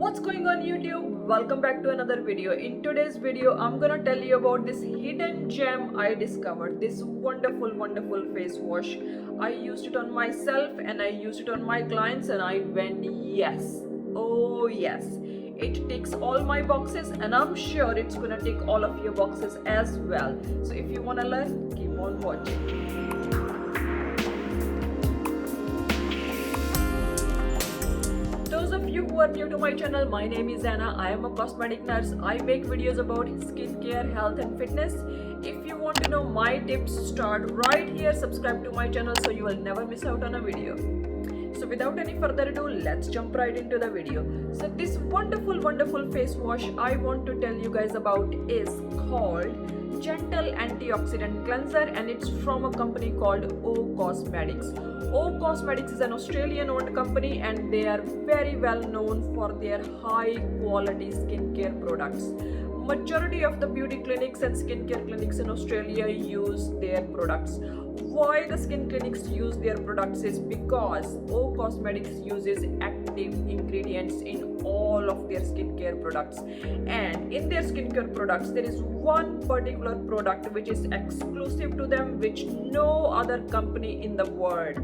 What's going on YouTube? Welcome back to another video. In today's video I'm gonna tell you about this hidden gem I discovered, this wonderful face wash. I used it on myself and I used it on my clients and I went yes, oh yes, it ticks all my boxes and I'm sure it's gonna tick all of your boxes as well. So if you wanna learn, keep on watching. Those of you who are new to my channel, my name is Anna. I am a cosmetic nurse. I make videos about skincare, health and fitness. If you want to know my tips, start right here. Subscribe to my channel so you will never miss out on a video. So without any further ado, let's jump right into the video. So this wonderful face wash I want to tell you guys about is called Gentle Antioxidant Cleanser and it's from a company called O Cosmetics. O Cosmetics is an Australian owned company and they are very well known for their high quality skincare products. Majority of the beauty clinics and skincare clinics in Australia use their products. Why the skin clinics use their products is because O Cosmetics uses active ingredients in all of their skincare products, and in their skincare products there is one particular product which is exclusive to them, which no other company in the world,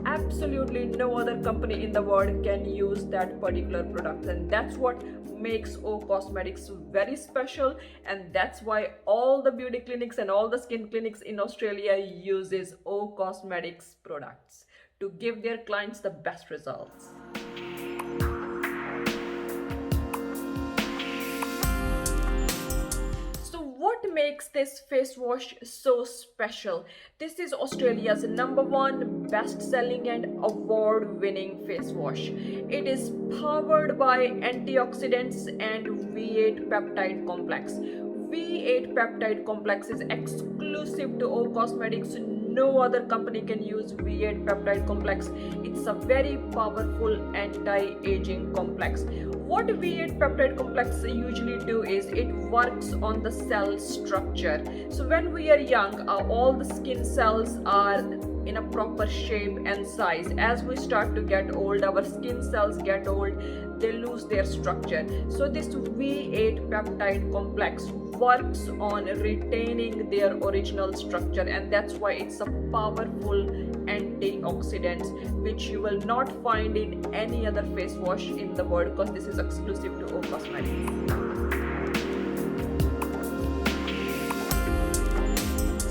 absolutely no other company in the world can use that particular product, and that's what makes O Cosmetics very special, and that's why all the beauty clinics and all the skin clinics in Australia uses O Cosmetics products to give their clients the best results. What makes this face wash so special? This is Australia's #1 best-selling and award-winning face wash. It is powered by antioxidants and V8 peptide complex. V8 peptide complex is exclusive to O Cosmetics. No other company can use V8 peptide complex. It's a very powerful anti-aging complex. What V8 peptide complex usually do is it works on the cell structure. So when we are young, all the skin cells are in a proper shape and size. As we start to get old, our skin cells get old, they lose their structure. So this V8 peptide complex works on retaining their original structure, and that's why it's a powerful antioxidant which you will not find in any other face wash in the world, because this is exclusive to O Cosmetics.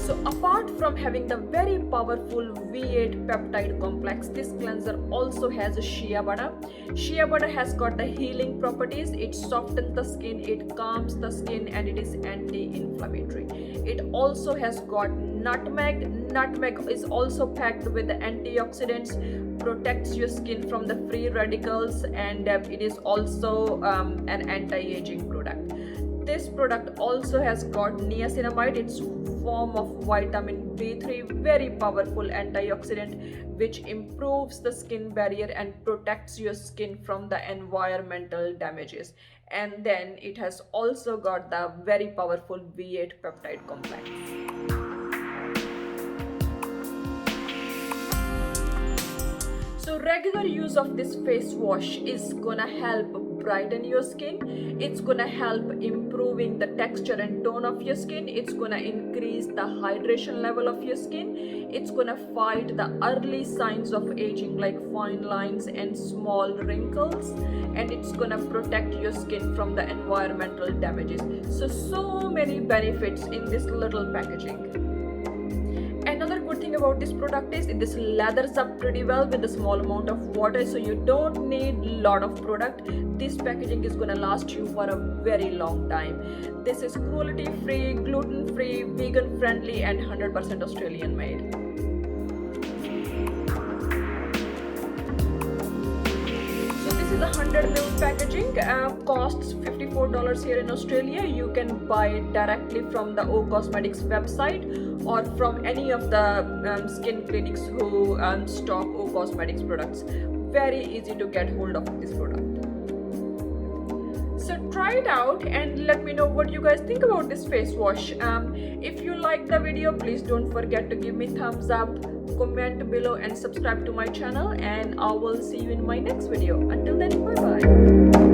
So apart from having the very powerful V8 peptide complex, this cleanser also has a shea butter. Shea butter has got the healing properties. It softens the skin, it calms the skin, and it is anti-inflammatory. It also has got nutmeg. Nutmeg is also packed with the antioxidants, protects your skin from the free radicals, and it is also an anti-aging product. This product also has got niacinamide. It's form of vitamin B3, very powerful antioxidant which improves the skin barrier and protects your skin from the environmental damages. And then it has also got the very powerful V8 peptide complex. So regular use of this face wash is gonna help brighten your skin. It's gonna help improving the texture and tone of your skin. It's gonna increase the hydration level of your skin. It's gonna fight the early signs of aging like fine lines and small wrinkles, and it's gonna protect your skin from the environmental damages. So many benefits in this little packaging. Another good thing about this product is this lathers up pretty well with a small amount of water, so you don't need a lot of product. This packaging is gonna last you for a very long time. This is cruelty free, gluten free, vegan friendly, and 100% Australian made. This is a 100 ml packaging, costs $54 here in Australia. You can buy it directly from the O Cosmetics website or from any of the skin clinics who stock O Cosmetics products. Very easy to get hold of this product. So try it out and let me know what you guys think about this face wash. If you like the video, please don't forget to give me thumbs up, comment below and subscribe to my channel, and I will see you in my next video. Until then, bye bye.